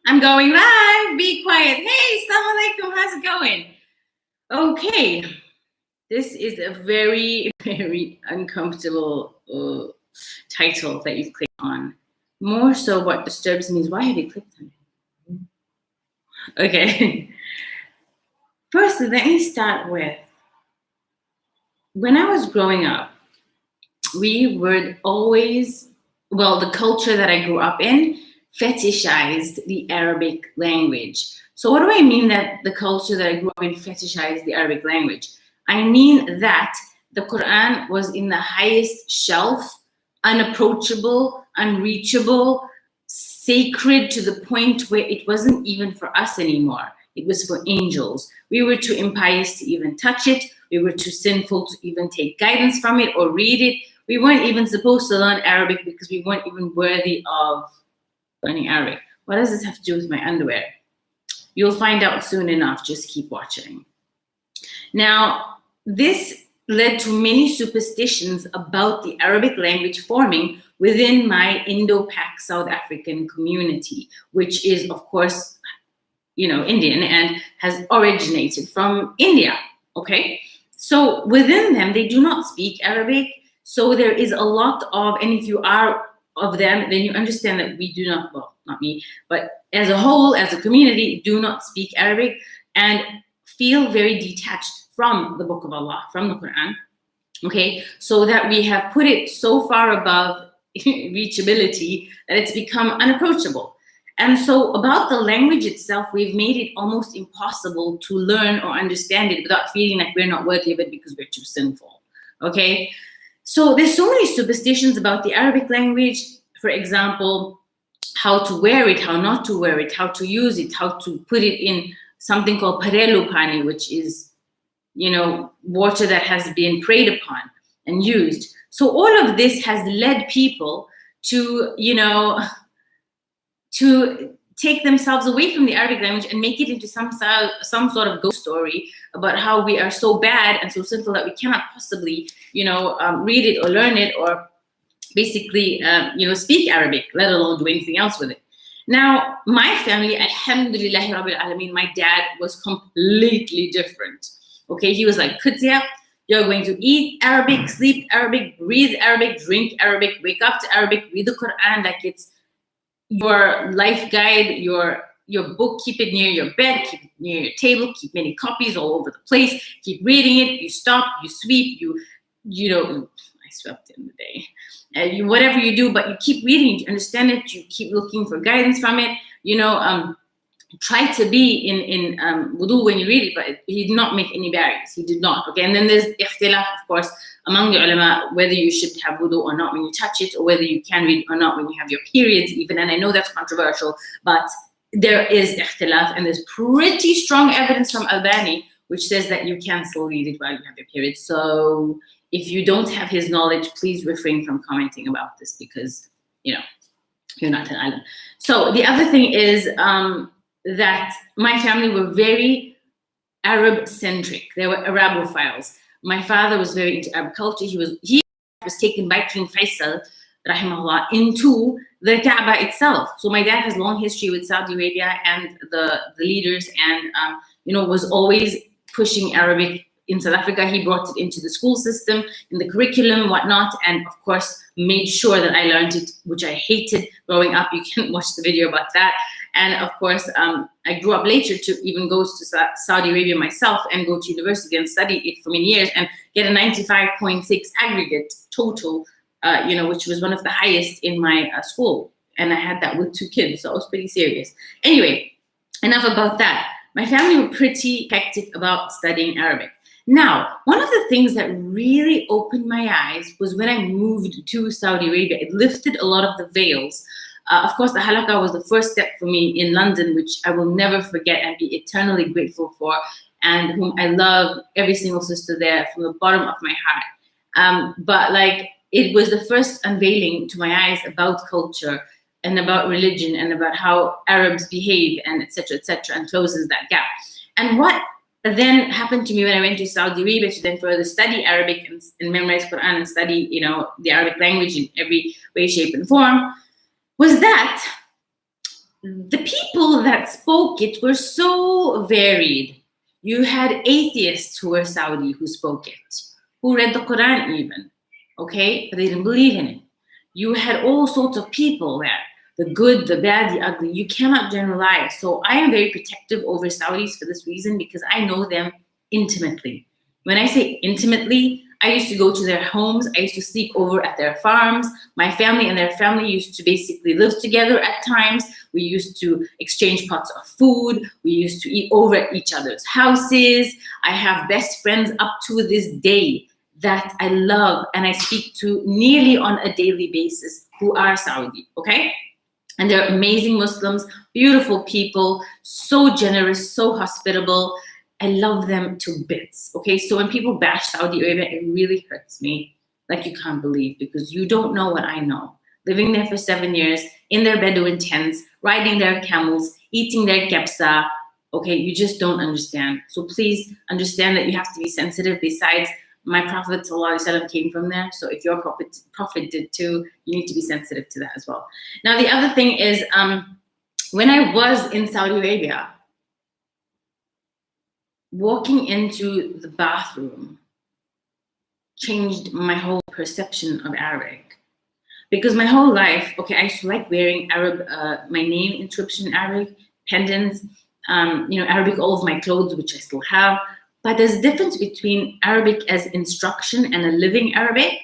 I'm going live. Be quiet. Hey, Assalamu alaikum. How's it going? Okay. This is a very, very uncomfortable title that you've clicked on. More so, what disturbs me is why have you clicked on it? Okay. First, let me start with when I was growing up, we would always, the culture that I grew up in fetishized the Arabic language. So what do I mean that the culture that I grew up in fetishized the Arabic language? I mean that the Quran was in the highest shelf, unapproachable, unreachable, sacred to the point where it wasn't even for us anymore. It was for angels. We were too impious to even touch it. We were too sinful to even take guidance from it or read it. We weren't even supposed to learn Arabic because we weren't even worthy of learning Arabic. What does this have to do with my underwear? You'll find out soon enough. Just keep watching. Now, this led to many superstitions about the Arabic language forming within my Indo-Pak South African community, which is, of course, Indian and has originated from India, okay? So within them, they do not speak Arabic. So there is a lot of, and if you are of them, then you understand that we do not, well, not me, but as a whole, as a community, do not speak Arabic and feel very detached from the Book of Allah, from the Quran, okay? So that we have put it so far above reachability that it's become unapproachable. And so about the language itself, we've made it almost impossible to learn or understand it without feeling like we're not worthy of it because we're too sinful, okay? So there's so many superstitions about the Arabic language. For example, how to wear it, how not to wear it, how to use it, how to put it in something called parelu pani, which is, water that has been preyed upon and used. So all of this has led people to, to take themselves away from the Arabic language and make it into some sort of ghost story about how we are so bad and so sinful that we cannot possibly, read it or learn it or basically, speak Arabic, let alone do anything else with it. Now, my family, alhamdulillah rabbil alameen, my dad was completely different. Okay, he was like, Kutia, you're going to eat Arabic, sleep Arabic, breathe Arabic, drink Arabic, wake up to Arabic, read the Quran like it's your life guide, your book, keep it near your bed, keep it near your table, keep many copies all over the place, keep reading it, you stop, you sweep, I swept in the day. Whatever you do, but you keep reading, you understand it, you keep looking for guidance from it, try to be in wudu when you read it, but he did not make any barriers. He did not. Okay, and then there's ikhtilaf, of course, among the ulama, whether you should have wudu or not when you touch it, or whether you can read or not when you have your periods even. And I know that's controversial, but there is ikhtilaf, and there's pretty strong evidence from Albani, which says that you can still read it while you have your periods. So if you don't have his knowledge, please refrain from commenting about this because, you're not an island. So the other thing is, that my family were very Arab-centric. They were Arabophiles. My father was very into Arab culture. He was taken by King Faisal, rahimahullah, into the Kaaba itself. So my dad has long history with Saudi Arabia and the leaders, and was always pushing Arabic in South Africa. He brought it into the school system, in the curriculum, whatnot, and of course made sure that I learned it, which I hated growing up. You can watch the video about that. And of course, I grew up later to even go to Saudi Arabia myself and go to university and study it for many years and get a 95.6 aggregate total, which was one of the highest in my school. And I had that with 2 kids, so I was pretty serious. Anyway, enough about that. My family were pretty hectic about studying Arabic. Now, one of the things that really opened my eyes was when I moved to Saudi Arabia. It lifted a lot of the veils. Of course, the halaqah was the first step for me in London, which I will never forget and be eternally grateful for, and whom I love every single sister there from the bottom of my heart. But it was the first unveiling to my eyes about culture and about religion and about how Arabs behave and et cetera, and closes that gap. And what then happened to me when I went to Saudi Arabia to then further study Arabic and memorize Quran and study, the Arabic language in every way, shape, and form, was that the people that spoke it were so varied. You had atheists who were Saudi who spoke it, who read the Quran even, okay, but they didn't believe in it. You had all sorts of people there, the good, the bad, the ugly. You cannot generalize. So I am very protective over Saudis for this reason, because I know them intimately. When I say intimately, I used to go to their homes. I used to sleep over at their farms. My family and their family used to basically live together at times. We used to exchange pots of food. We used to eat over at each other's houses. I have best friends up to this day that I love and I speak to nearly on a daily basis who are Saudi, okay? And they're amazing Muslims, beautiful people, so generous, so hospitable. I love them to bits, okay? So when people bash Saudi Arabia, it really hurts me like you can't believe, because you don't know what I know. Living there for 7 years, in their Bedouin tents, riding their camels, eating their kebsa, okay? You just don't understand. So please understand that you have to be sensitive. Besides, my Prophet ﷺ came from there. So if your prophet did too, you need to be sensitive to that as well. Now, the other thing is, when I was in Saudi Arabia, walking into the bathroom changed my whole perception of Arabic. Because my whole life, okay, I used to like wearing my name inscription in Arabic, pendants, Arabic, all of my clothes, which I still have. But there's a difference between Arabic as instruction and a living Arabic.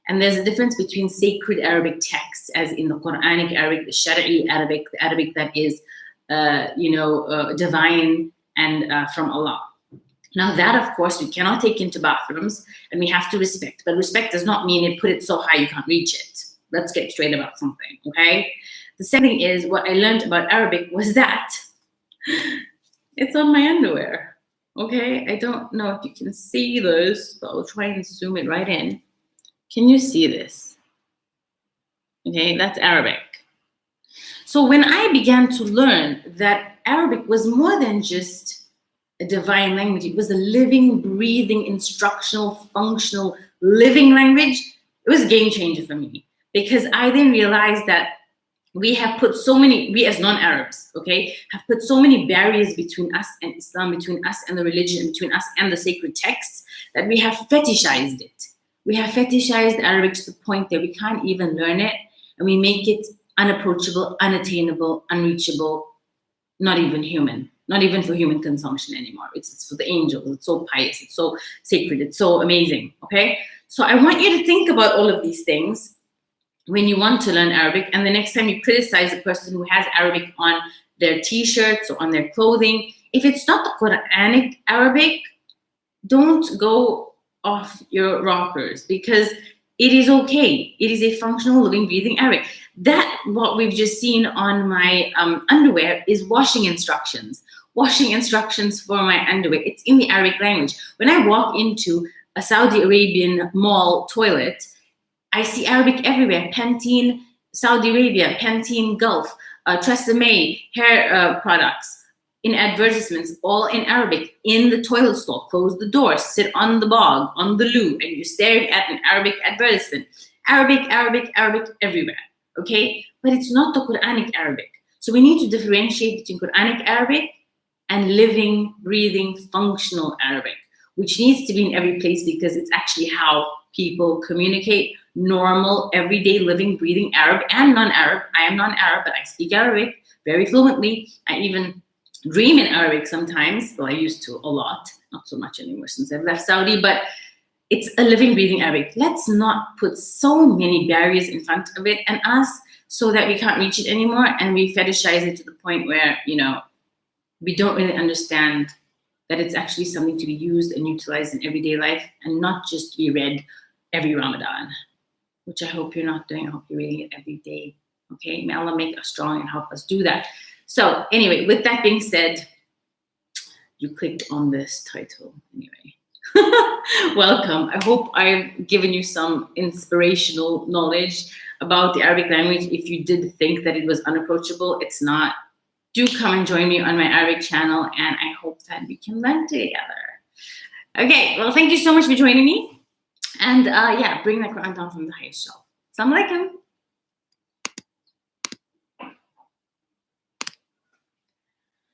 And there's a difference between sacred Arabic texts, as in the Quranic Arabic, the Shari'i Arabic, the Arabic that is, divine and from Allah. Now that, of course, we cannot take into bathrooms, and we have to respect. But respect does not mean it put it so high you can't reach it. Let's get straight about something, okay? The second thing is, what I learned about Arabic was that it's on my underwear. Okay, I don't know if you can see this, but I'll try and zoom it right in. Can you see this? Okay, that's Arabic. So when I began to learn that Arabic was more than just a divine language, it was a living, breathing, instructional, functional, living language, it was a game changer for me. Because I then realized that we have put so many, we as non-Arabs, okay, have put so many barriers between us and Islam, between us and the religion, between us and the sacred texts, that we have fetishized it. We have fetishized Arabic to the point that we can't even learn it, and we make it unapproachable, unattainable, unreachable, not even human, not even for human consumption anymore. It's for the angels. It's so pious. It's so sacred. It's so amazing, okay? So I want you to think about all of these things when you want to learn Arabic, and the next time you criticize a person who has Arabic on their t-shirts or on their clothing, if it's not the Quranic Arabic, don't go off your rockers, because it is okay. It is a functional, living, breathing Arabic. That, what we've just seen on my underwear, is washing instructions. Washing instructions for my underwear. It's in the Arabic language. When I walk into a Saudi Arabian mall toilet, I see Arabic everywhere. Pantene, Saudi Arabia, Pantene Gulf, Tresemme hair products in advertisements, all in Arabic, in the toilet stall. Close the door, sit on the bog, on the loo, and you're staring at an Arabic advertisement. Arabic, Arabic, Arabic everywhere, okay? But it's not the Quranic Arabic. So we need to differentiate between Quranic Arabic and living, breathing, functional Arabic, which needs to be in every place, because it's actually how people communicate. Normal, everyday, living, breathing Arab and non-Arab. I am non-Arab, but I speak Arabic very fluently. I even dream in Arabic sometimes. Well, I used to a lot, not so much anymore since I've left Saudi, but it's a living, breathing Arabic. Let's not put so many barriers in front of it and us so that we can't reach it anymore, and we fetishize it to the point where, we don't really understand that it's actually something to be used and utilized in everyday life, and not just be read every Ramadan, which I hope you're not doing. I hope you're reading it every day, okay? May Allah make us strong and help us do that. So anyway, with that being said, you clicked on this title anyway. Welcome. I hope I've given you some inspirational knowledge about the Arabic language. If you did think that it was unapproachable, it's not. Do come and join me on my Arabic channel, and I hope that we can learn together. Okay, well, thank you so much for joining me. And bring the Quran down from the highest shelf. Assalamu alaikum.